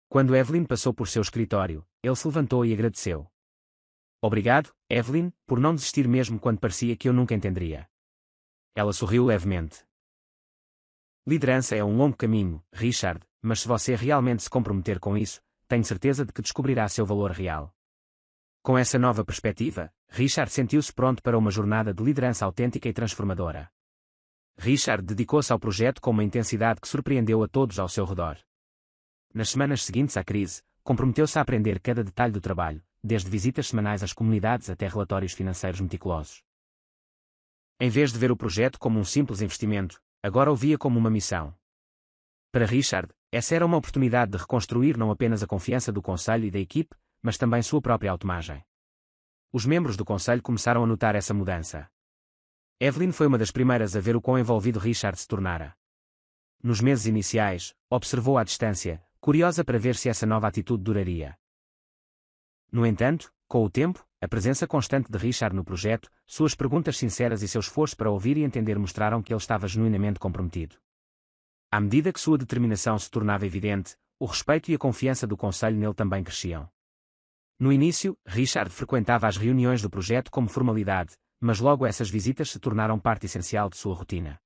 Quando Evelyn passou por seu escritório, ele se levantou e agradeceu. "Obrigado, Evelyn, por não desistir mesmo quando parecia que eu nunca entenderia." Ela sorriu levemente. "Liderança é um longo caminho, Richard, mas se você realmente se comprometer com isso, tenho certeza de que descobrirá seu valor real." Com essa nova perspectiva, Richard sentiu-se pronto para uma jornada de liderança autêntica e transformadora. Richard dedicou-se ao projeto com uma intensidade que surpreendeu a todos ao seu redor. Nas semanas seguintes à crise, comprometeu-se a aprender cada detalhe do trabalho, desde visitas semanais às comunidades até relatórios financeiros meticulosos. Em vez de ver o projeto como um simples investimento, agora o via como uma missão. Para Richard, essa era uma oportunidade de reconstruir não apenas a confiança do conselho e da equipe, mas também sua própria autoimagem. Os membros do conselho começaram a notar essa mudança. Evelyn foi uma das primeiras a ver o quão envolvido Richard se tornara. Nos meses iniciais, observou à distância, curiosa para ver se essa nova atitude duraria. No entanto, com o tempo, a presença constante de Richard no projeto, suas perguntas sinceras e seu esforço para ouvir e entender mostraram que ele estava genuinamente comprometido. À medida que sua determinação se tornava evidente, o respeito e a confiança do conselho nele também cresciam. No início, Richard frequentava as reuniões do projeto como formalidade, mas logo essas visitas se tornaram parte essencial de sua rotina.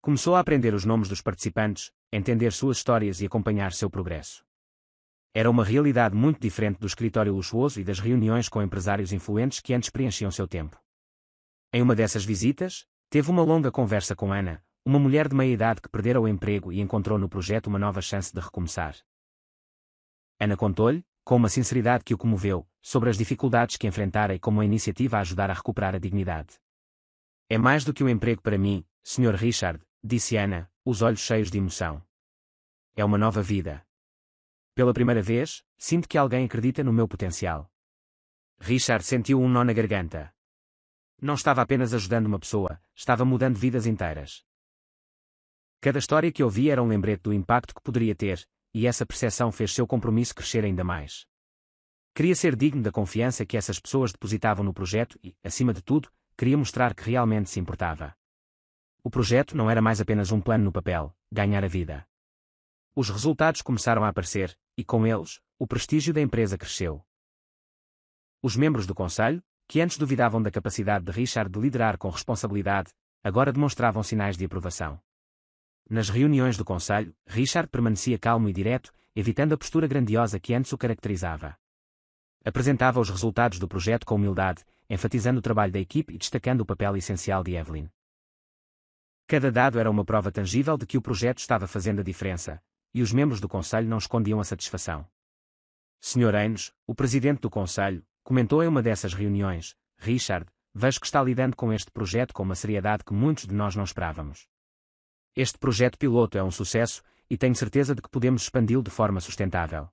Começou a aprender os nomes dos participantes, entender suas histórias e acompanhar seu progresso. Era uma realidade muito diferente do escritório luxuoso e das reuniões com empresários influentes que antes preenchiam seu tempo. Em uma dessas visitas, teve uma longa conversa com Anna, uma mulher de meia-idade que perdera o emprego e encontrou no projeto uma nova chance de recomeçar. Anna contou-lhe, com uma sinceridade que o comoveu, sobre as dificuldades que enfrentara e como a iniciativa a ajudar a recuperar a dignidade. É mais do que um emprego para mim, Sr. Richard, disse Anna, os olhos cheios de emoção. É uma nova vida. Pela primeira vez, sinto que alguém acredita no meu potencial. Richard sentiu um nó na garganta. Não estava apenas ajudando uma pessoa, estava mudando vidas inteiras. Cada história que ouvia era um lembrete do impacto que poderia ter, e essa percepção fez seu compromisso crescer ainda mais. Queria ser digno da confiança que essas pessoas depositavam no projeto e, acima de tudo, queria mostrar que realmente se importava. O projeto não era mais apenas um plano no papel, ganhar a vida. Os resultados começaram a aparecer, e com eles, o prestígio da empresa cresceu. Os membros do conselho, que antes duvidavam da capacidade de Richard de liderar com responsabilidade, agora demonstravam sinais de aprovação. Nas reuniões do conselho, Richard permanecia calmo e direto, evitando a postura grandiosa que antes o caracterizava. Apresentava os resultados do projeto com humildade, enfatizando o trabalho da equipe e destacando o papel essencial de Evelyn. Cada dado era uma prova tangível de que o projeto estava fazendo a diferença, e os membros do conselho não escondiam a satisfação. Sr. Ames, o presidente do conselho, comentou em uma dessas reuniões: Richard, vejo que está lidando com este projeto com uma seriedade que muitos de nós não esperávamos. Este projeto piloto é um sucesso, e tenho certeza de que podemos expandi-lo de forma sustentável.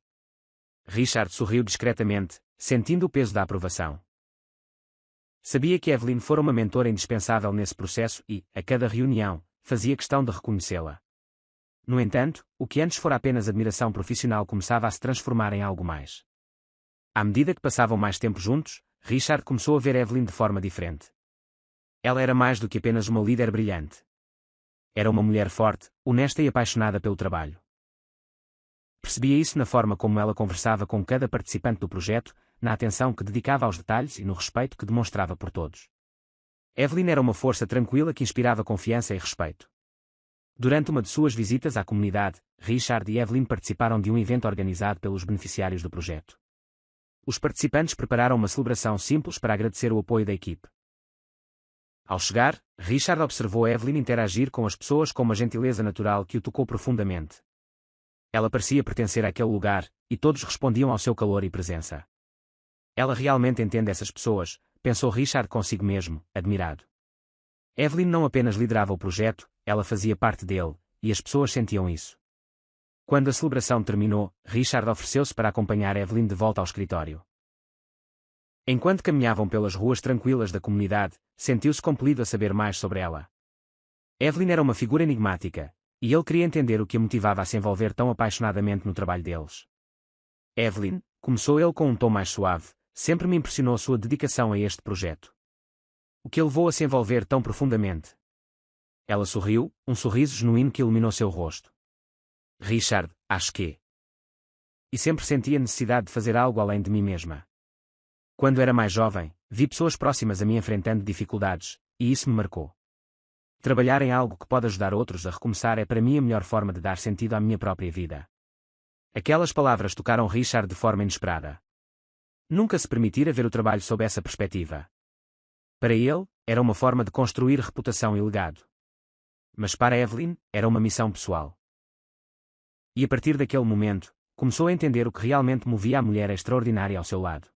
Richard sorriu discretamente, sentindo o peso da aprovação. Sabia que Evelyn fora uma mentora indispensável nesse processo e, a cada reunião, fazia questão de reconhecê-la. No entanto, o que antes fora apenas admiração profissional começava a se transformar em algo mais. À medida que passavam mais tempo juntos, Richard começou a ver Evelyn de forma diferente. Ela era mais do que apenas uma líder brilhante. Era uma mulher forte, honesta e apaixonada pelo trabalho. Percebia isso na forma como ela conversava com cada participante do projeto, na atenção que dedicava aos detalhes e no respeito que demonstrava por todos. Evelyn era uma força tranquila que inspirava confiança e respeito. Durante uma de suas visitas à comunidade, Richard e Evelyn participaram de um evento organizado pelos beneficiários do projeto. Os participantes prepararam uma celebração simples para agradecer o apoio da equipe. Ao chegar, Richard observou Evelyn interagir com as pessoas com uma gentileza natural que o tocou profundamente. Ela parecia pertencer àquele lugar, e todos respondiam ao seu calor e presença. Ela realmente entende essas pessoas, pensou Richard consigo mesmo, admirado. Evelyn não apenas liderava o projeto, ela fazia parte dele, e as pessoas sentiam isso. Quando a celebração terminou, Richard ofereceu-se para acompanhar Evelyn de volta ao escritório. Enquanto caminhavam pelas ruas tranquilas da comunidade, sentiu-se compelido a saber mais sobre ela. Evelyn era uma figura enigmática, e ele queria entender o que a motivava a se envolver tão apaixonadamente no trabalho deles. Evelyn, começou ele com um tom mais suave, sempre me impressionou sua dedicação a este projeto. O que a levou a se envolver tão profundamente? Ela sorriu, um sorriso genuíno que iluminou seu rosto. Richard, acho que... E sempre senti a necessidade de fazer algo além de mim mesma. Quando era mais jovem, vi pessoas próximas a mim enfrentando dificuldades, e isso me marcou. Trabalhar em algo que pode ajudar outros a recomeçar é para mim a melhor forma de dar sentido à minha própria vida. Aquelas palavras tocaram Richard de forma inesperada. Nunca se permitira ver o trabalho sob essa perspectiva. Para ele, era uma forma de construir reputação e legado. Mas para Evelyn, era uma missão pessoal. E a partir daquele momento, começou a entender o que realmente movia a mulher extraordinária ao seu lado.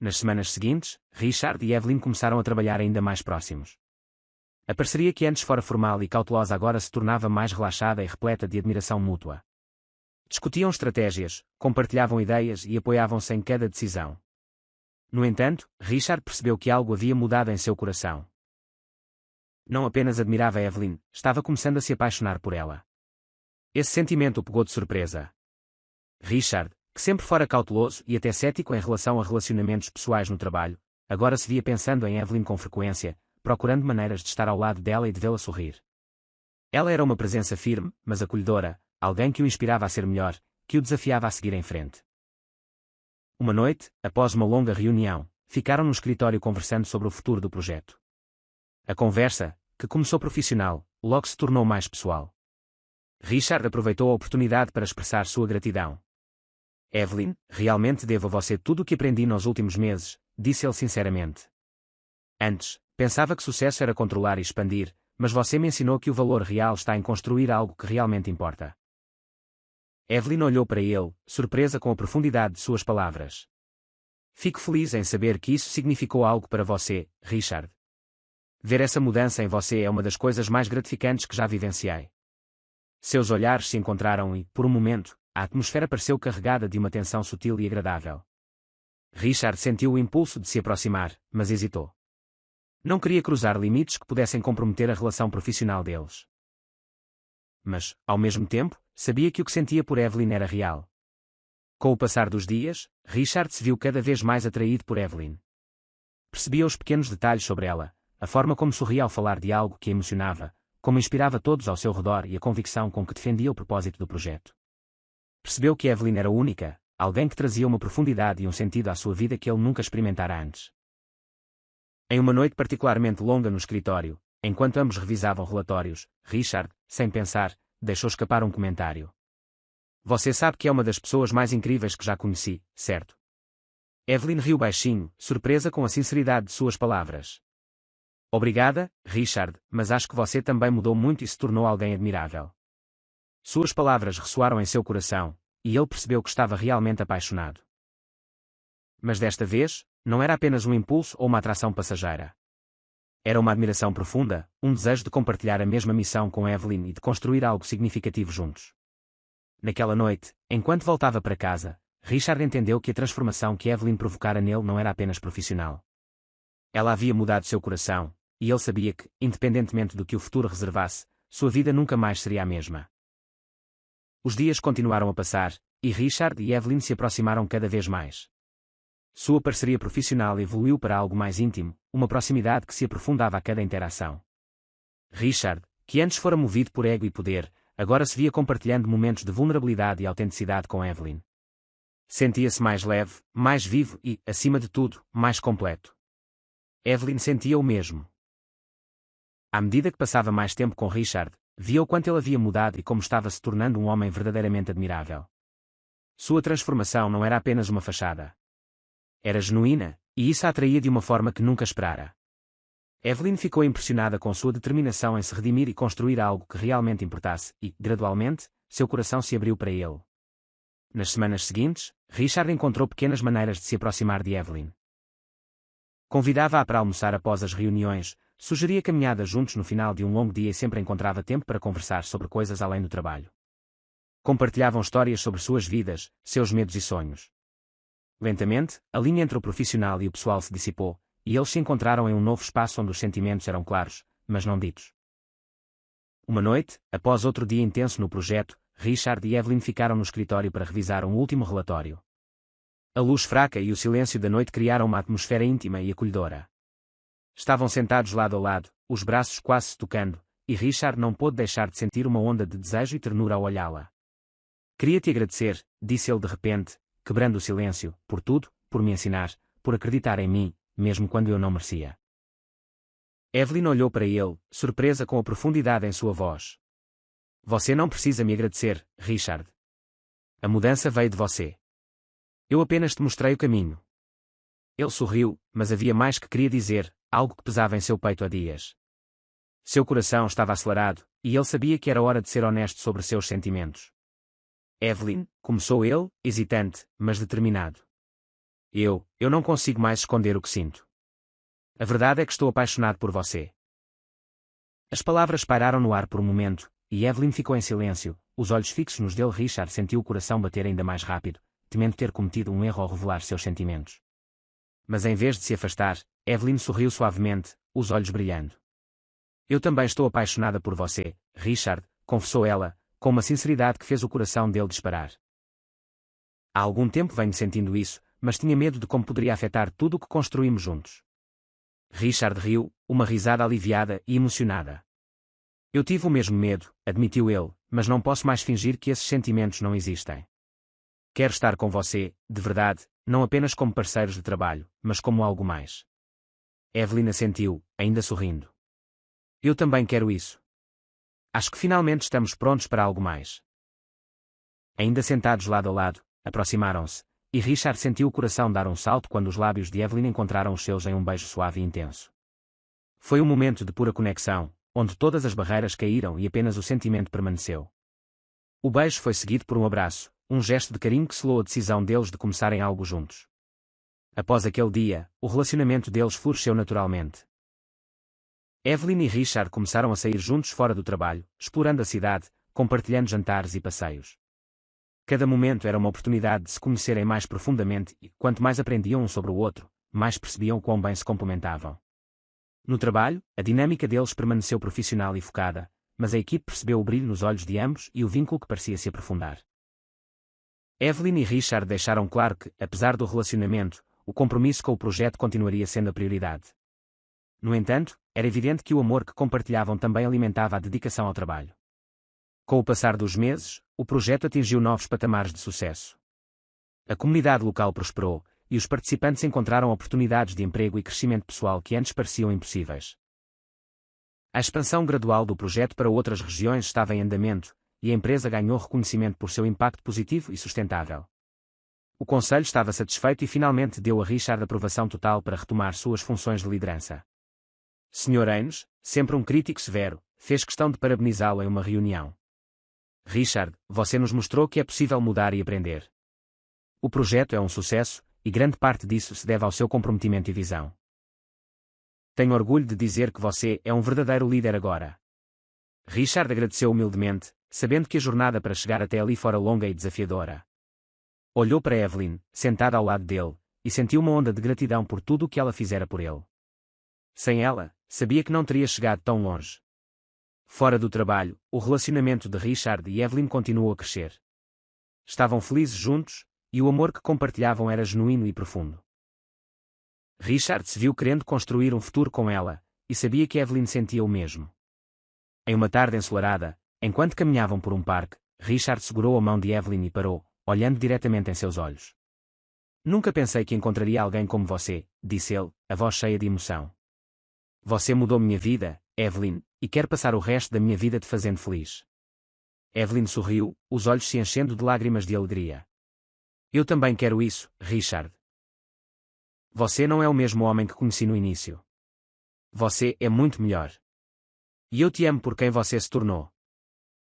Nas semanas seguintes, Richard e Evelyn começaram a trabalhar ainda mais próximos. A parceria que antes fora formal e cautelosa agora se tornava mais relaxada e repleta de admiração mútua. Discutiam estratégias, compartilhavam ideias e apoiavam-se em cada decisão. No entanto, Richard percebeu que algo havia mudado em seu coração. Não apenas admirava Evelyn, estava começando a se apaixonar por ela. Esse sentimento o pegou de surpresa. Richard, que sempre fora cauteloso e até cético em relação a relacionamentos pessoais no trabalho, agora se via pensando em Evelyn com frequência, procurando maneiras de estar ao lado dela e de vê-la sorrir. Ela era uma presença firme, mas acolhedora, alguém que o inspirava a ser melhor, que o desafiava a seguir em frente. Uma noite, após uma longa reunião, ficaram no escritório conversando sobre o futuro do projeto. A conversa, que começou profissional, logo se tornou mais pessoal. Richard aproveitou a oportunidade para expressar sua gratidão. Evelyn, realmente devo a você tudo o que aprendi nos últimos meses, disse ele sinceramente. Antes, pensava que sucesso era controlar e expandir, mas você me ensinou que o valor real está em construir algo que realmente importa. Evelyn olhou para ele, surpresa com a profundidade de suas palavras. Fico feliz em saber que isso significou algo para você, Richard. Ver essa mudança em você é uma das coisas mais gratificantes que já vivenciei. Seus olhares se encontraram e, por um momento, a atmosfera pareceu carregada de uma tensão sutil e agradável. Richard sentiu o impulso de se aproximar, mas hesitou. Não queria cruzar limites que pudessem comprometer a relação profissional deles. Mas, ao mesmo tempo, sabia que o que sentia por Evelyn era real. Com o passar dos dias, Richard se viu cada vez mais atraído por Evelyn. Percebia os pequenos detalhes sobre ela, a forma como sorria ao falar de algo que a emocionava, como inspirava todos ao seu redor e a convicção com que defendia o propósito do projeto. Percebeu que Evelyn era única, alguém que trazia uma profundidade e um sentido à sua vida que ele nunca experimentara antes. Em uma noite particularmente longa no escritório, enquanto ambos revisavam relatórios, Richard, sem pensar, deixou escapar um comentário. Você sabe que é uma das pessoas mais incríveis que já conheci, certo? Evelyn riu baixinho, surpresa com a sinceridade de suas palavras. Obrigada, Richard, mas acho que você também mudou muito e se tornou alguém admirável. Suas palavras ressoaram em seu coração, e ele percebeu que estava realmente apaixonado. Mas desta vez, não era apenas um impulso ou uma atração passageira. Era uma admiração profunda, um desejo de compartilhar a mesma missão com Evelyn e de construir algo significativo juntos. Naquela noite, enquanto voltava para casa, Richard entendeu que a transformação que Evelyn provocara nele não era apenas profissional. Ela havia mudado seu coração, e ele sabia que, independentemente do que o futuro reservasse, sua vida nunca mais seria a mesma. Os dias continuaram a passar, e Richard e Evelyn se aproximaram cada vez mais. Sua parceria profissional evoluiu para algo mais íntimo, uma proximidade que se aprofundava a cada interação. Richard, que antes fora movido por ego e poder, agora se via compartilhando momentos de vulnerabilidade e autenticidade com Evelyn. Sentia-se mais leve, mais vivo e, acima de tudo, mais completo. Evelyn sentia o mesmo. À medida que passava mais tempo com Richard, via o quanto ele havia mudado e como estava se tornando um homem verdadeiramente admirável. Sua transformação não era apenas uma fachada. Era genuína, e isso a atraía de uma forma que nunca esperara. Evelyn ficou impressionada com sua determinação em se redimir e construir algo que realmente importasse, e, gradualmente, seu coração se abriu para ele. Nas semanas seguintes, Richard encontrou pequenas maneiras de se aproximar de Evelyn. Convidava-a para almoçar após as reuniões, sugeria caminhadas juntos no final de um longo dia e sempre encontrava tempo para conversar sobre coisas além do trabalho. Compartilhavam histórias sobre suas vidas, seus medos e sonhos. Lentamente, a linha entre o profissional e o pessoal se dissipou, e eles se encontraram em um novo espaço onde os sentimentos eram claros, mas não ditos. Uma noite, após outro dia intenso no projeto, Richard e Evelyn ficaram no escritório para revisar um último relatório. A luz fraca e o silêncio da noite criaram uma atmosfera íntima e acolhedora. Estavam sentados lado a lado, os braços quase se tocando, e Richard não pôde deixar de sentir uma onda de desejo e ternura ao olhá-la. Queria te agradecer, disse ele de repente, quebrando o silêncio, por tudo, por me ensinar, por acreditar em mim, mesmo quando eu não merecia. Evelyn olhou para ele, surpresa com a profundidade em sua voz. Você não precisa me agradecer, Richard. A mudança veio de você. Eu apenas te mostrei o caminho. Ele sorriu, mas havia mais que queria dizer, algo que pesava em seu peito há dias. Seu coração estava acelerado, e ele sabia que era hora de ser honesto sobre seus sentimentos. Evelyn, começou ele, hesitante, mas determinado. Eu não consigo mais esconder o que sinto. A verdade é que estou apaixonado por você. As palavras pairaram no ar por um momento, e Evelyn ficou em silêncio, os olhos fixos nos dele, Richard sentiu o coração bater ainda mais rápido, temendo ter cometido um erro ao revelar seus sentimentos. Mas em vez de se afastar, Evelyn sorriu suavemente, os olhos brilhando. Eu também estou apaixonada por você, Richard, confessou ela, com uma sinceridade que fez o coração dele disparar. Há algum tempo venho sentindo isso, mas tinha medo de como poderia afetar tudo o que construímos juntos. Richard riu, uma risada aliviada e emocionada. Eu tive o mesmo medo, admitiu ele, mas não posso mais fingir que esses sentimentos não existem. Quero estar com você, de verdade, não apenas como parceiros de trabalho, mas como algo mais. Evelyn assentiu, ainda sorrindo. Eu também quero isso. Acho que finalmente estamos prontos para algo mais. Ainda sentados lado a lado, aproximaram-se, e Richard sentiu o coração dar um salto quando os lábios de Evelyn encontraram os seus em um beijo suave e intenso. Foi um momento de pura conexão, onde todas as barreiras caíram e apenas o sentimento permaneceu. O beijo foi seguido por um abraço, um gesto de carinho que selou a decisão deles de começarem algo juntos. Após aquele dia, o relacionamento deles floresceu naturalmente. Evelyn e Richard começaram a sair juntos fora do trabalho, explorando a cidade, compartilhando jantares e passeios. Cada momento era uma oportunidade de se conhecerem mais profundamente e, quanto mais aprendiam um sobre o outro, mais percebiam quão bem se complementavam. No trabalho, a dinâmica deles permaneceu profissional e focada, mas a equipe percebeu o brilho nos olhos de ambos e o vínculo que parecia se aprofundar. Evelyn e Richard deixaram claro que, apesar do relacionamento, o compromisso com o projeto continuaria sendo a prioridade. No entanto, era evidente que o amor que compartilhavam também alimentava a dedicação ao trabalho. Com o passar dos meses, o projeto atingiu novos patamares de sucesso. A comunidade local prosperou, e os participantes encontraram oportunidades de emprego e crescimento pessoal que antes pareciam impossíveis. A expansão gradual do projeto para outras regiões estava em andamento, e a empresa ganhou reconhecimento por seu impacto positivo e sustentável. O conselho estava satisfeito e finalmente deu a Richard aprovação total para retomar suas funções de liderança. Sr. Ames, sempre um crítico severo, fez questão de parabenizá-lo em uma reunião. Richard, você nos mostrou que é possível mudar e aprender. O projeto é um sucesso, e grande parte disso se deve ao seu comprometimento e visão. Tenho orgulho de dizer que você é um verdadeiro líder agora. Richard agradeceu humildemente, sabendo que a jornada para chegar até ali fora longa e desafiadora. Olhou para Evelyn, sentada ao lado dele, e sentiu uma onda de gratidão por tudo o que ela fizera por ele. Sem ela, sabia que não teria chegado tão longe. Fora do trabalho, o relacionamento de Richard e Evelyn continuou a crescer. Estavam felizes juntos, e o amor que compartilhavam era genuíno e profundo. Richard se viu querendo construir um futuro com ela, e sabia que Evelyn sentia o mesmo. Em uma tarde ensolarada, enquanto caminhavam por um parque, Richard segurou a mão de Evelyn e parou, olhando diretamente em seus olhos. Nunca pensei que encontraria alguém como você, disse ele, a voz cheia de emoção. Você mudou minha vida, Evelyn, e quero passar o resto da minha vida te fazendo feliz. Evelyn sorriu, os olhos se enchendo de lágrimas de alegria. Eu também quero isso, Richard. Você não é o mesmo homem que conheci no início. Você é muito melhor. E eu te amo por quem você se tornou.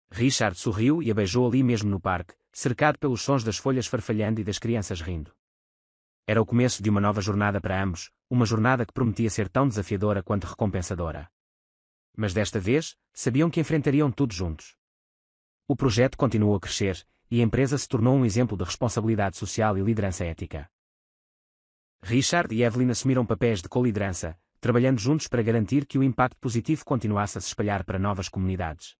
Richard sorriu e a beijou ali mesmo no parque, cercado pelos sons das folhas farfalhando e das crianças rindo. Era o começo de uma nova jornada para ambos, uma jornada que prometia ser tão desafiadora quanto recompensadora. Mas desta vez, sabiam que enfrentariam tudo juntos. O projeto continuou a crescer, e a empresa se tornou um exemplo de responsabilidade social e liderança ética. Richard e Evelyn assumiram papéis de co-liderança, trabalhando juntos para garantir que o impacto positivo continuasse a se espalhar para novas comunidades.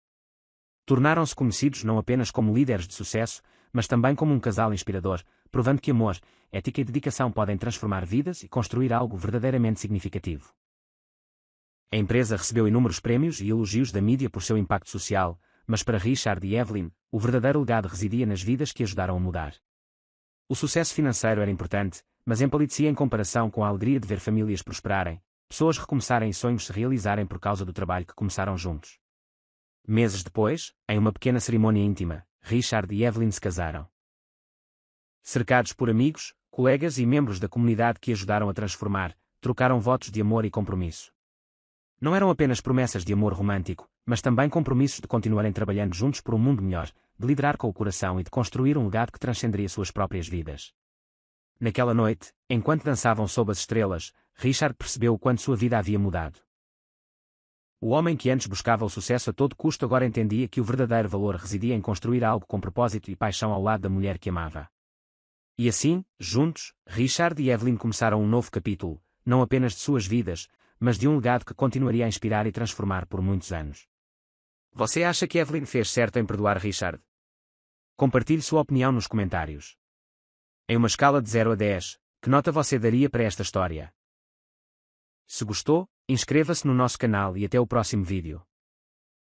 Tornaram-se conhecidos não apenas como líderes de sucesso, mas também como um casal inspirador, provando que amor, ética e dedicação podem transformar vidas e construir algo verdadeiramente significativo. A empresa recebeu inúmeros prémios e elogios da mídia por seu impacto social, mas para Richard e Evelyn, o verdadeiro legado residia nas vidas que ajudaram a mudar. O sucesso financeiro era importante, mas empalidecia em comparação com a alegria de ver famílias prosperarem, pessoas recomeçarem e sonhos se realizarem por causa do trabalho que começaram juntos. Meses depois, em uma pequena cerimônia íntima, Richard e Evelyn se casaram. Cercados por amigos, colegas e membros da comunidade que ajudaram a transformar, trocaram votos de amor e compromisso. Não eram apenas promessas de amor romântico, mas também compromissos de continuarem trabalhando juntos por um mundo melhor, de liderar com o coração e de construir um legado que transcenderia suas próprias vidas. Naquela noite, enquanto dançavam sob as estrelas, Richard percebeu o quanto sua vida havia mudado. O homem que antes buscava o sucesso a todo custo agora entendia que o verdadeiro valor residia em construir algo com propósito e paixão ao lado da mulher que amava. E assim, juntos, Richard e Evelyn começaram um novo capítulo, não apenas de suas vidas, mas de um legado que continuaria a inspirar e transformar por muitos anos. Você acha que Evelyn fez certo em perdoar Richard? Compartilhe sua opinião nos comentários. Em uma escala de 0 a 10, que nota você daria para esta história? Se gostou, inscreva-se no nosso canal e até o próximo vídeo.